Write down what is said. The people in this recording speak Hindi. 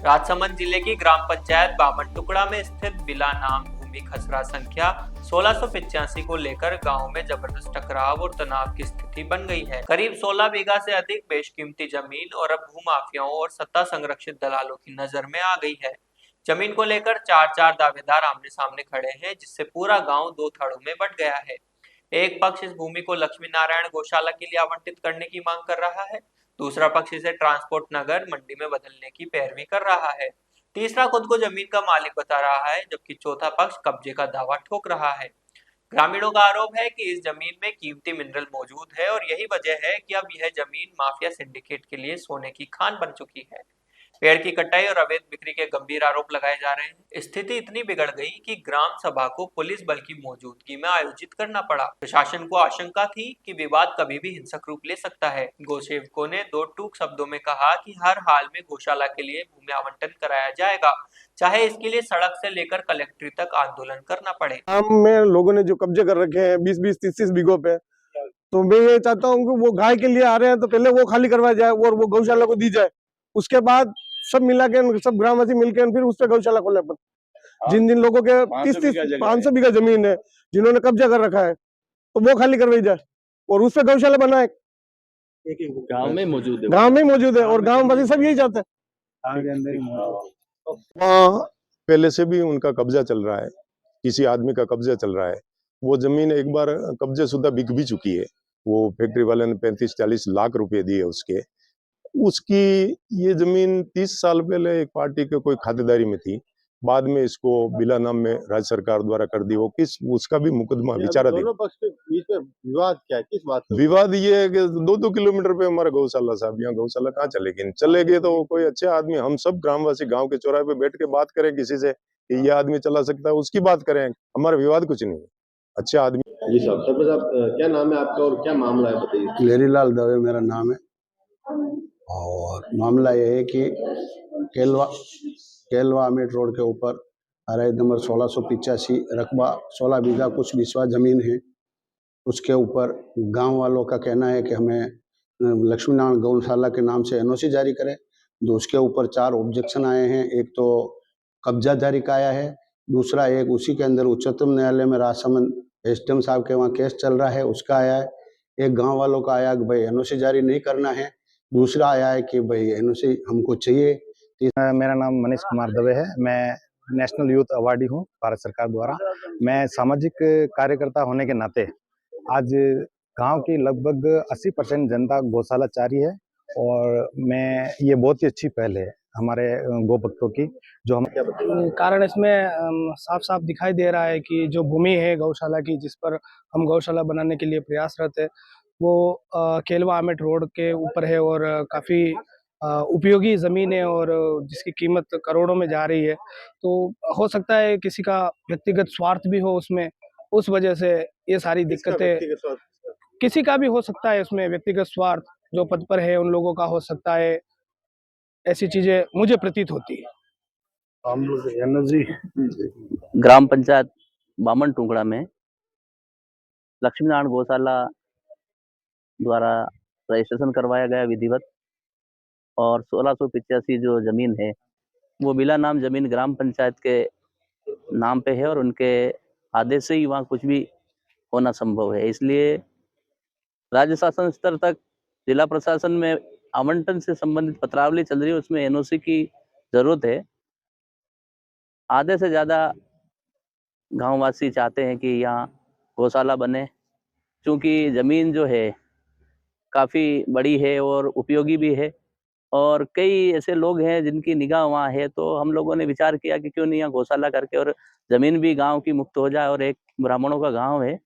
राजसमंद जिले की ग्राम पंचायत बामन टुकड़ा में स्थित बिला नाम भूमि खसरा संख्या 1685 को लेकर गांव में जबरदस्त टकराव और तनाव की स्थिति बन गई है। करीब 16 बीघा से अधिक बेशकीमती जमीन और अब भूमाफियाओं और सत्ता संरक्षित दलालों की नजर में आ गई है। जमीन को लेकर चार चार दावेदार आमने सामने खड़े हैं, जिससे पूरा गांव दो धड़ों में बंट गया है। एक पक्ष इस भूमि को लक्ष्मी नारायण गौशाला के लिए आवंटित करने की मांग कर रहा है, दूसरा पक्ष इसे ट्रांसपोर्ट नगर मंडी में बदलने की पैरवी कर रहा है, तीसरा खुद को जमीन का मालिक बता रहा है, जबकि चौथा पक्ष कब्जे का दावा ठोक रहा है। ग्रामीणों का आरोप है कि इस जमीन में कीमती मिनरल मौजूद है और यही वजह है कि अब यह जमीन माफिया सिंडिकेट के लिए सोने की खान बन चुकी है। पेड़ की कटाई और अवैध बिक्री के गंभीर आरोप लगाए जा रहे हैं। स्थिति इतनी बिगड़ गई कि ग्राम सभा को पुलिस बल की मौजूदगी में आयोजित करना पड़ा। प्रशासन को आशंका थी कि विवाद कभी भी हिंसक रूप ले सकता है। गौसेवकों ने दो टूक शब्दों में कहा कि हर हाल में गौशाला के लिए भूमि आवंटन कराया जाएगा, चाहे इसके लिए सड़क से लेकर कलेक्ट्री तक आंदोलन करना पड़े। आम में लोगों ने जो कब्जे कर रखे हैं 20-20, 30-30 बीघों पे, तो मैं ये चाहता हूँ कि वो गाय के लिए आ रहे हैं तो पहले वो खाली करवाया जाए और वो गौशाला को दी जाए। उसके बाद सब मिला के सब ग्रामवासी मिलकर फिर उस पर गौशाला खोले। जिन जिन लोगों के 500 बीघा जमीन है, जिन्होंने कब्जा कर रखा है, तो वो खाली करवाई जाए और उस पर गौशाला बनाए। गांव में मौजूद है और गाँव वासी सब यही चाहते हैं। वहाँ पहले से भी उनका कब्जा चल रहा है, किसी आदमी का कब्जा चल रहा है। वो जमीन एक बार कब्जे शुदा बिक भी चुकी है। वो फैक्ट्री वाले ने 35-40 लाख रुपए दिए उसकी ये जमीन 30 साल पहले एक पार्टी के कोई खातेदारी में थी, बाद में इसको बिला नाम में राज्य सरकार द्वारा कर दी। वो किस उसका भी मुकदमा विचाराधीन। दोनों पक्ष के बीच में विवाद क्या है, किस बात का विवाद ये है कि 2-2 किलोमीटर पे हमारा गौशाला साहब, यहाँ गौशाला कहाँ चलेगी? चलेगी तो कोई अच्छे आदमी, हम सब ग्रामवासी गांव के चौराहे पे बैठ के बात करें किसी से कि ये आदमी चला सकता है, उसकी बात करें। हमारा विवाद कुछ नहीं है, अच्छे आदमी। जी साहब, सरपंच साहब क्या नाम है आपका और क्या मामला है बताइए। लेरीलाल दवे मेरा नाम है और मामला यह है कि केलवा अमेट रोड के ऊपर आरआई नंबर 1685 रकबा 16 बीघा कुछ बिस्वा जमीन है। उसके ऊपर गांव वालों का कहना है कि हमें लक्ष्मी नारायण गौशाला के नाम से एनओसी जारी करें। तो उसके ऊपर 4 ऑब्जेक्शन आए हैं। एक तो कब्जा जारी का आया है, दूसरा एक उसी के अंदर उच्चतम न्यायालय में राजसमंद एसडीएम साहब के वहाँ केस चल रहा है, उसका आया है। एक गांव वालों का आया कि भाई एनओसी जारी नहीं करना है, दूसरा आया है कि भाई एनओसी हमको चाहिए। मेरा नाम मनीष कुमार दवे है। मैं नेशनल यूथ अवार्डी हूँ भारत सरकार द्वारा। मैं सामाजिक कार्यकर्ता होने के नाते आज गांव की लगभग 80% जनता गौशाला चाह रही है और मैं ये बहुत ही अच्छी पहल है हमारे गौ भक्तों की। जो हम कारण इसमें साफ साफ दिखाई दे रहा है कि जो भूमि है गौशाला की, जिस पर हम गौशाला बनाने के लिए प्रयासरत है, वो केलवा आमेट रोड के ऊपर है और काफ़ी उपयोगी ज़मीन है और जिसकी कीमत करोड़ों में जा रही है। तो हो सकता है किसी का व्यक्तिगत स्वार्थ भी हो उसमें, उस वजह से ये सारी दिक्कतें किसी का भी हो सकता है। उसमें व्यक्तिगत स्वार्थ जो पद पर है उन लोगों का हो सकता है, ऐसी चीज़ें मुझे प्रतीत होती है। ग्राम पंचायत बामन टुकड़ा में लक्ष्मी नारायण गौशाला द्वारा रजिस्ट्रेशन करवाया गया विधिवत, और 1685 जो जमीन है वो बिला नाम जमीन ग्राम पंचायत के नाम पे है और उनके आदेश से ही वहाँ कुछ भी होना संभव है। इसलिए राज्य शासन स्तर तक जिला प्रशासन में आवंटन से संबंधित पत्रावली चल रही है, उसमें एनओसी की जरूरत है। आधे से ज़्यादा गांववासी चाहते हैं कि यहाँ गौशाला बने, क्योंकि ज़मीन जो है काफ़ी बड़ी है और उपयोगी भी है और कई ऐसे लोग हैं जिनकी निगाह वहाँ है। तो हम लोगों ने विचार किया कि क्यों नहीं यहाँ गौशाला करके और ज़मीन भी गांव की मुक्त हो जाए। और एक ब्राह्मणों का गांव है,